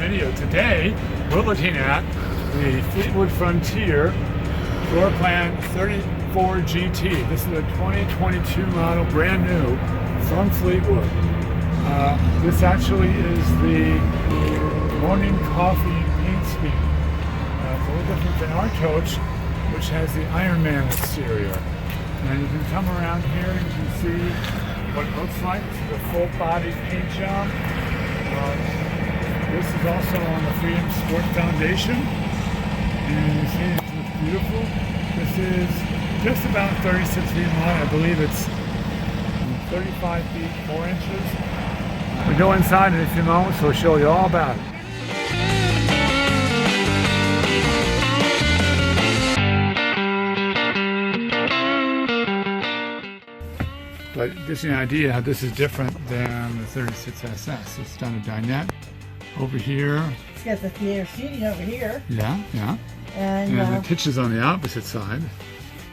video. Today, we're looking at the Fleetwood Frontier Floorplan 34 GT. This is a 2022 model, brand new, from Fleetwood. This actually is the morning coffee paint scheme. It's a little different than our coach, which has the Iron Man exterior. And you can come around here and you can see what it looks like. This is a full body paint job. This is also on the Freedom Sport Foundation. And you see it's beautiful. This is just about 36 feet long. I believe it's 35 feet 4 inches. We go inside in a few moments, so we'll show you all about it. But it gives you an idea how this is different than the 36SS. It's done a dinette over here. It's got the theater seating over here. Yeah. And the kitchen's on the opposite side.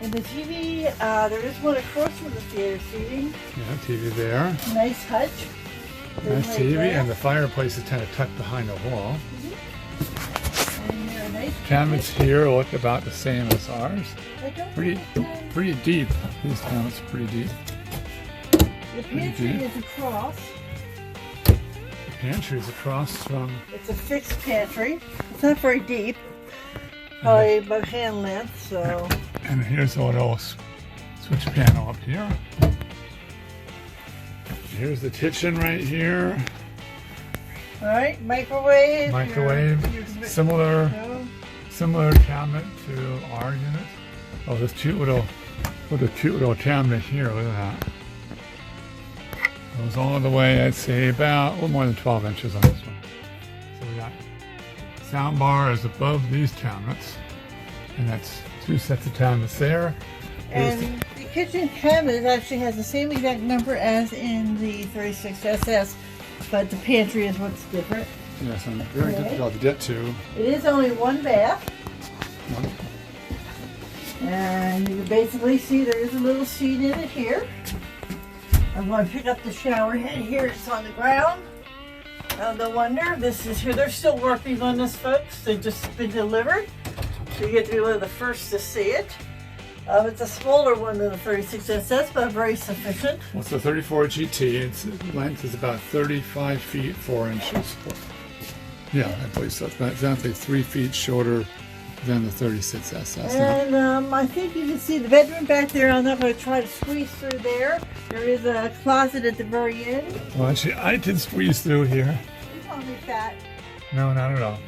And the TV, there is one across from the theater seating. Yeah, TV there. Nice hutch. Nice TV, and the fireplace is kind of tucked behind the wall. And there are nice cabinets here look about the same as ours. Pretty deep. These cabinets are pretty deep. The pantry is across. The pantry is across from... It's a fixed pantry. It's not very deep. Probably about hand length, so... And here's a little switch panel up here. Here's the kitchen right here. Alright, microwave. Similar cabinet to our unit. Oh, this cute little cabinet here, look at that. Goes all the way, I'd say about a little more than 12 inches on this one. So we got sound bar is above these cabinets, and that's 2 sets of cabinets there. And the kitchen cabinet actually has the same exact number as in the 36SS, but the pantry is what's different. Yes, and very difficult to get to. It is only one bath. And you can basically see there is a little seat in it here. I'm going to pick up the shower head here. It's on the ground. No wonder. This is here. They're still working on this, folks. They've just been delivered. So you get to be one of the first to see it. It's a smaller one than the 36SS, but very sufficient. Well, it's the 34 GT. Its length is about 35 feet 4 inches. Yeah, I believe so. It's about exactly 3 feet shorter than the 36SS. And I think you can see the bedroom back there. I'm not going to try to squeeze through there. There is a closet at the very end. Well, actually, I can squeeze through here. You call me fat. No, not at all.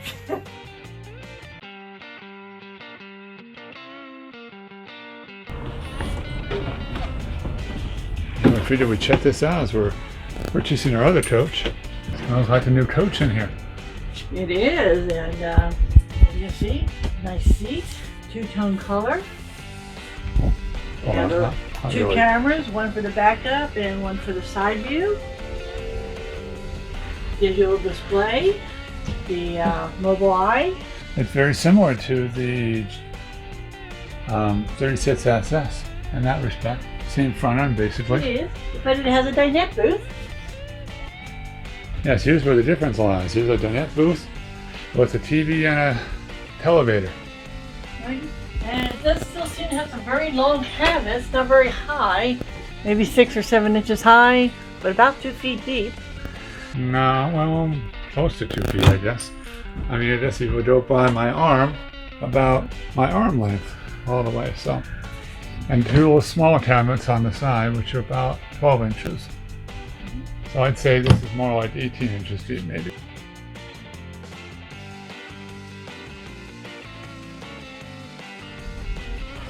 I figured we'd check this out as we're purchasing our other coach. It smells like a new coach in here. It is, and you see, nice seats, two-tone color. Two cameras, one for the backup and one for the side view. Digital display, the mobile eye. It's very similar to the 36SS in that respect. Same front end, basically. It is, but it has a dinette booth. Yes, here's where the difference lies. Here's a dinette booth with a TV and a televator. Right. And it does still seem to have some very long cabinets, not very high, maybe 6 or 7 inches high, but about 2 feet deep. No, well, close to 2 feet, I guess. I mean, I guess if you go by my arm, about my arm length all the way, so. And 2 little small cabinets on the side, which are about 12 inches. So I'd say this is more like 18 inches deep, maybe.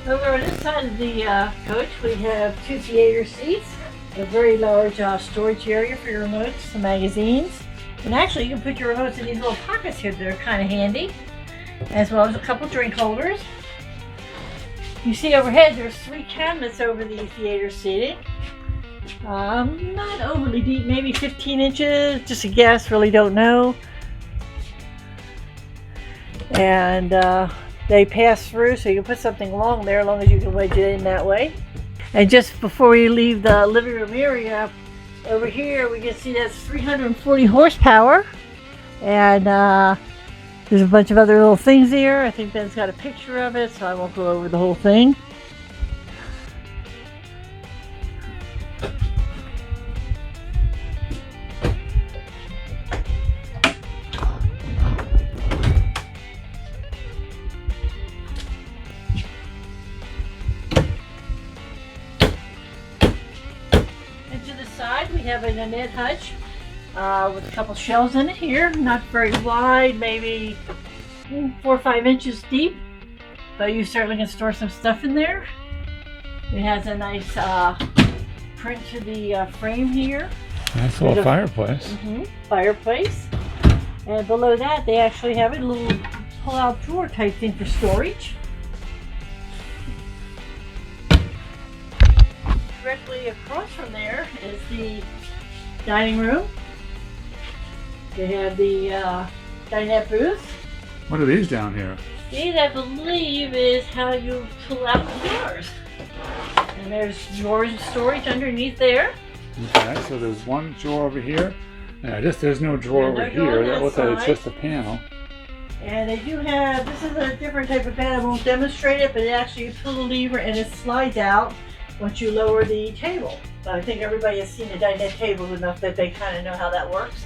Over on this side of the coach, we have 2 theater seats, a very large storage area for your remotes, some magazines, and actually you can put your remotes in these little pockets here that are kind of handy, as well as a couple drink holders. You see overhead there's 3 cabinets over the theater seating. Not overly deep, maybe 15 inches, just a guess, really don't know. And they pass through, so you can put something along there as long as you can wedge it in that way. And just before you leave the living room area, over here we can see that's 340 horsepower. And there's a bunch of other little things here. I think Ben's got a picture of it, so I won't go over the whole thing. We have an Annette hutch with a couple shelves in it here, not very wide, maybe 4 or 5 inches deep, but you certainly can store some stuff in there. It has a nice print to the frame here. Nice little fireplace. Fireplace. And below that they actually have a little pull-out drawer type thing for storage. Directly across from there is the dining room. They have the dinette booth. What are these down here? These, I believe, is how you pull out the drawers. And there's drawers and storage underneath there. Okay, so there's one drawer over here. And I guess there's no drawer over here. That looks like it's just a panel. And they do have, this is a different type of bed. I won't demonstrate it, but it actually, you pull the lever and it slides out once you lower the table. So I think everybody has seen the dinette tables enough that they kind of know how that works.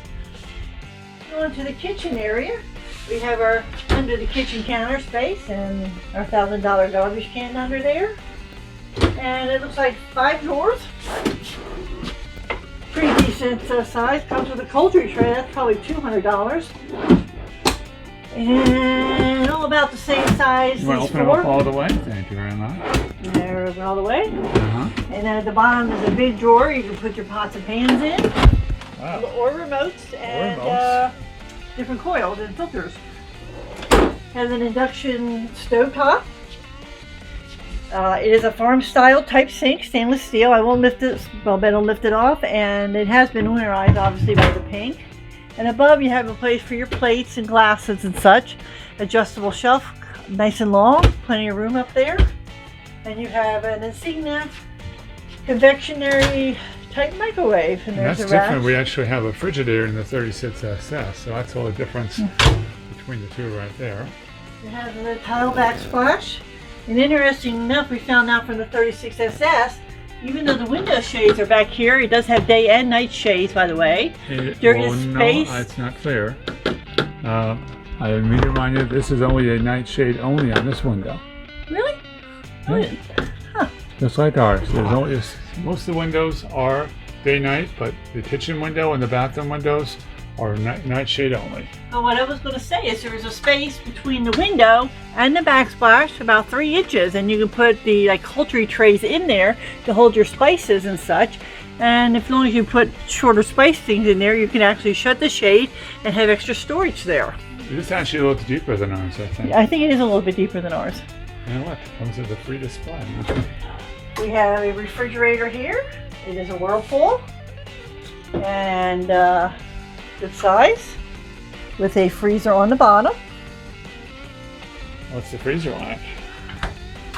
Going to the kitchen area, we have our under the kitchen counter space and our $1,000 garbage can under there. And it looks like 5 drawers. Pretty decent size. Comes with a poultry tray. That's probably $200. And all about the same size. You want to open it up all the way? Thank you very much. There, open all the way. And then at the bottom is a big drawer. You can put your pots and pans in. Wow. Or remotes and different coils and filters. Has an induction stovetop. It is a farm style type sink, stainless steel. I won't lift it, well, Ben will lift it off, and it has been winterized obviously by the pink. And above you have a place for your plates and glasses and such. Adjustable shelf, nice and long, plenty of room up there. And you have an Insignia convectionary type microwave. And there's that's a different. rack. We actually have a Frigidaire in the 36SS, so that's all the difference between the two right there. It has a tile backsplash. And interesting enough, we found out from the 36SS, even though the window shades are back here, it does have day and night shades, by the way. There is space. No, it's not clear. I need to remind you, this is only a night shade only on this window. Really? Yeah. Huh. Just like ours. Most of the windows are day-night, but the kitchen window and the bathroom windows are night shade only. But what I was going to say is there is a space between the window and the backsplash, about 3 inches, and you can put the poultry trays in there to hold your spices and such. And as long as you put shorter spice things in there, you can actually shut the shade and have extra storage there. This is actually a little deeper than ours, I think. I think it is a little bit deeper than ours. And look, comes with a free display. We have a refrigerator here. It is a Whirlpool and good size with a freezer on the bottom. What's the freezer like?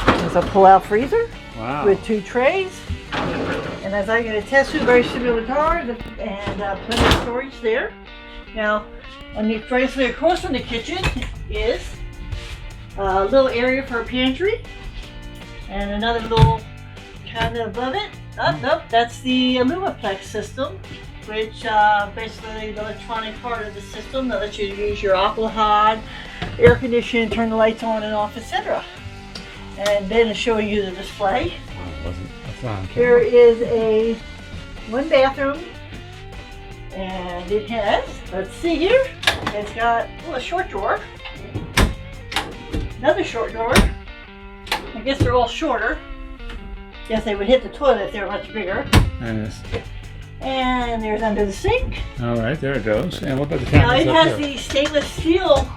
There's a pull-out freezer Wow. with 2 trays. And as I'm going to test you, very similar to ours, and plenty of storage there. Now, on the directly across from the kitchen is a little area for a pantry, and another little cabinet above it. Oh, nope, that's the Lumiplex system, which basically the electronic part of the system that lets you use your Aquahod, air condition, turn the lights on and off, etc. And Ben is showing you the display. That's not on camera. There is a 1 bathroom, and it has, let's see here, it's got a short drawer, another short drawer. I guess they're all shorter. Guess they would hit the toilet if they were much bigger. And there's under the sink. All right, there it goes. And what about the Now cabinets it up has here? the stainless steel,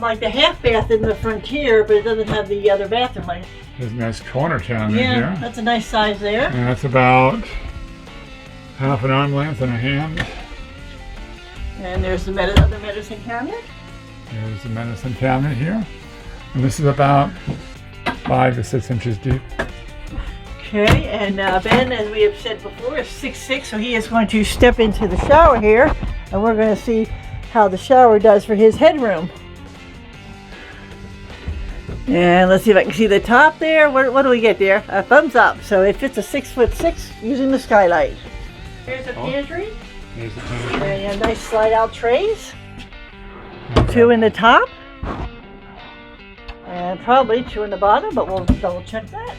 like the half bath in the Frontier, but it doesn't have the other bathroom. There's a nice corner cabinet Yeah, here. that's a nice size there. And that's about half an arm length and a hand. And there's the other medicine cabinet. There's the medicine cabinet here. And this is about 5 to 6 inches deep. Okay, and Ben, as we have said before, is 6'6", so he is going to step into the shower here, and we're going to see how the shower does for his headroom. And let's see if I can see the top there. What do we get there? A thumbs up. So it fits a 6'6" using the skylight. Here's a pantry. There's the pantry. And you have nice slide out trays. 2 in the top. And probably 2 in the bottom, but we'll double check that.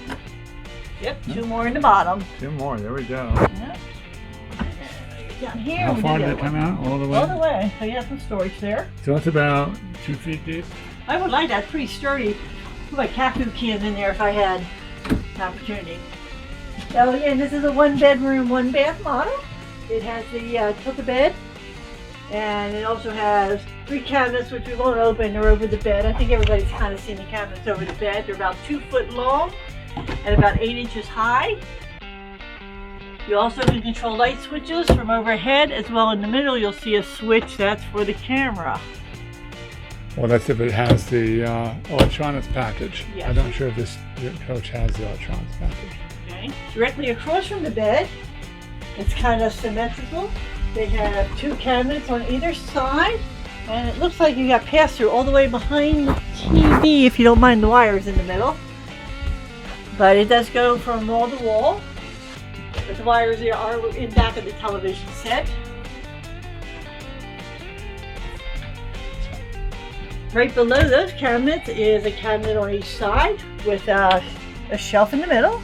Yep, 2 more in the bottom. 2 more, there we go. Yep. Down here. How far did it come out? All the way? All the way. So you have some storage there. So it's about 2 feet deep? I would like that, pretty sturdy. Put my cat food cans in there if I had an opportunity. So again, this is a 1-bedroom, 1-bath model. It has the tilt-a-bed, and it also has 3 cabinets, which we won't open. They're over the bed. I think everybody's kind of seen the cabinets over the bed. They're about 2 foot long and about 8 inches high. You also can control light switches from overhead, as well in the middle you'll see a switch that's for the camera. Well, that's if it has the electronics package. Yes. I'm not sure if this coach has the electronics package. Okay. Directly across from the bed, it's kind of symmetrical. They have 2 cabinets on either side, and it looks like you got pass-through all the way behind the TV, if you don't mind the wires in the middle. But it does go from wall to wall. But the wires here are in back of the television set. Right below those cabinets is a cabinet on each side with a shelf in the middle.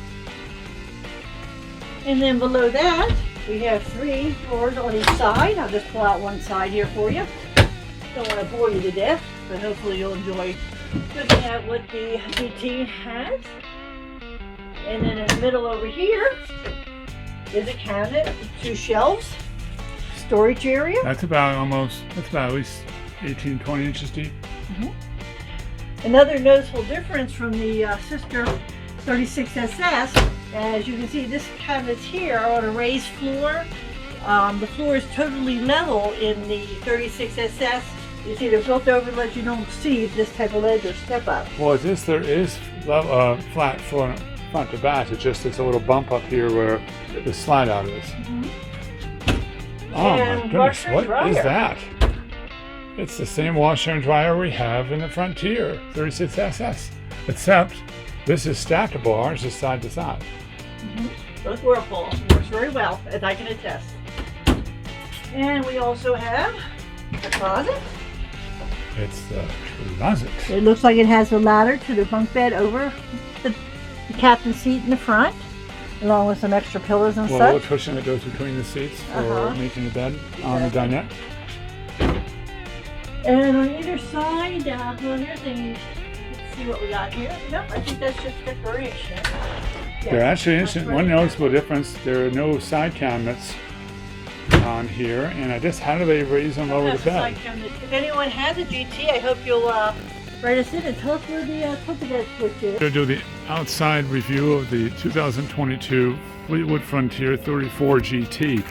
And then below that, we have 3 drawers on each side. I'll just pull out one side here for you. Don't want to bore you to death, but hopefully you'll enjoy looking at what the GT has. And then in the middle over here is a cabinet with 2 shelves, storage area. That's about at least 18, 20 inches deep. Another noticeable difference from the sister 36SS, as you can see, this cabinet's here are on a raised floor. The floor is totally level in the 36SS. You see they're built over to let you don't see this type of ledge or step up. Well, there is flat front to back. It's just a little bump up here where the slide out is. Oh And my goodness, washer and what dryer. is that? It's the same washer and dryer we have in the Frontier 36SS, except this is stackable. Ours is side to side. Both Whirlpool. Works very well, as I can attest. And we also have a closet. It's the closet. It looks like it has a ladder to the bunk bed over the captain's seat in the front, along with some extra pillows and Well, a little such. cushion that goes between the seats for Uh-huh. making the bed on the dinette. And on either side, well, here's the, let's see what we got here. Nope, I think that's just decoration. Yeah, There actually that's isn't right. one noticeable difference. There are no side cabinets on here, and how do they raise them over the That's a bed? side cabinet. If anyone has a GT, I hope you'll write us in and tell us where the tilt-a-bed switch is. To do the outside review of the 2022 Fleetwood Frontier 34 GT.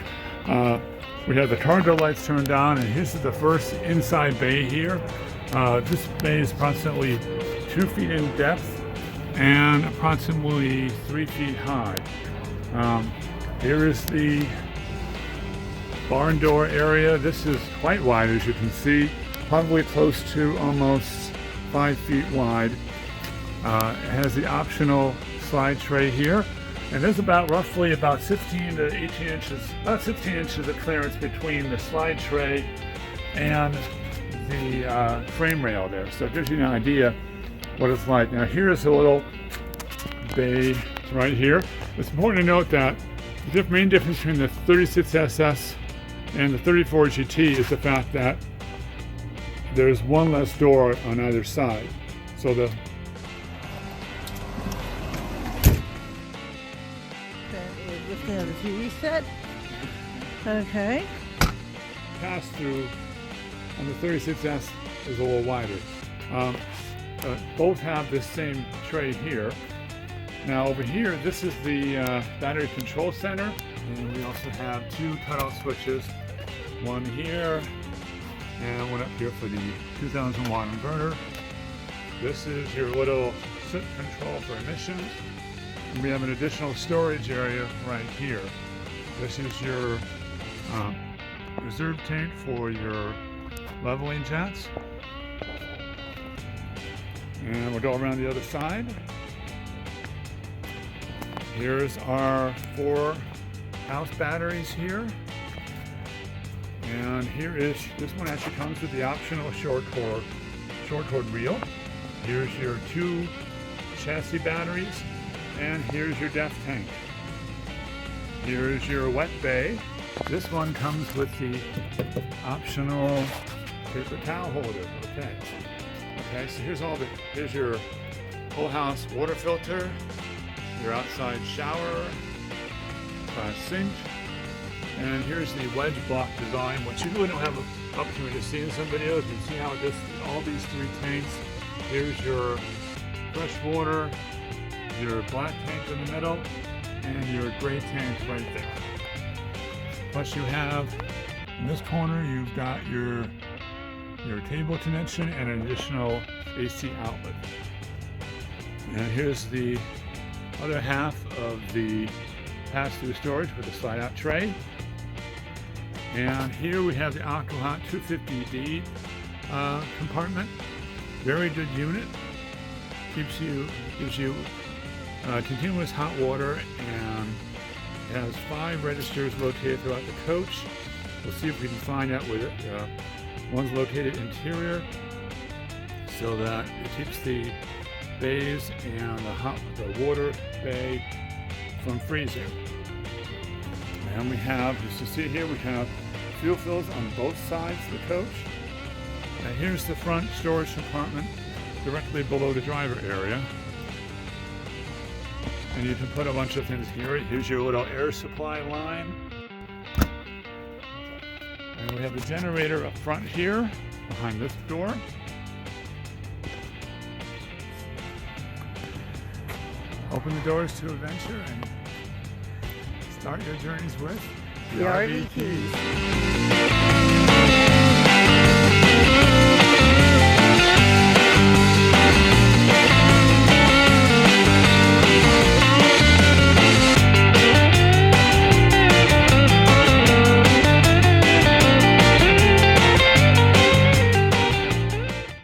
We have the cargo lights turned on, and this is the first inside bay here. This bay is approximately 2 feet in depth and approximately 3 feet high. Here is the barn door area. This is quite wide, as you can see, probably close to almost 5 feet wide. It has the optional slide tray here, and there's roughly about 16 to 18 inches, about 16 inches of clearance between the slide tray and the frame rail there. So it gives you an idea what it's like. Now here's a little bay right here. It's important to note that the main difference between the 36SS and the 34 GT is the fact that there's one less door on either side. So the Lifting of the TV set. Okay. pass-through on the 36S is a little wider. Both have this same tray here. Now over here, this is the battery control center, and we also have 2 cutoff switches, one here and one up here for the 2000 watt inverter. This is your little SIP control for emissions. And we have an additional storage area right here. This is your reserve tank for your leveling jets. And we'll go around the other side. Here's our 4 house batteries here. And here is, this one actually comes with the optional short cord reel. Here's your 2 chassis batteries, and here's your depth tank. Here's your wet bay. This one comes with the optional paper towel holder. Okay, so here's your whole house water filter, your outside shower, sink, and here's the wedge block design, which you really don't have an opportunity to see in some videos. You can see how all these 3 tanks. Here's your fresh water, your black tank in the middle, and your gray tank right there. Plus you have, in this corner, you've got your cable connection and an additional AC outlet. And here's the other half of the pass-through storage with a slide-out tray. And here we have the Aquahot 250D compartment. Very good unit. Gives you continuous hot water, and it has 5 registers located throughout the coach. We'll see if we can find out where one's located interior, so that it keeps the bays and the water bay from freezing. And we have, as you see here, we have fuel fills on both sides of the coach. And here's the front storage compartment directly below the driver area. And you can put a bunch of things here. Here's your little air supply line. And we have the generator up front here, behind this door. Open the doors to adventure and start your journeys with TheRVkeys.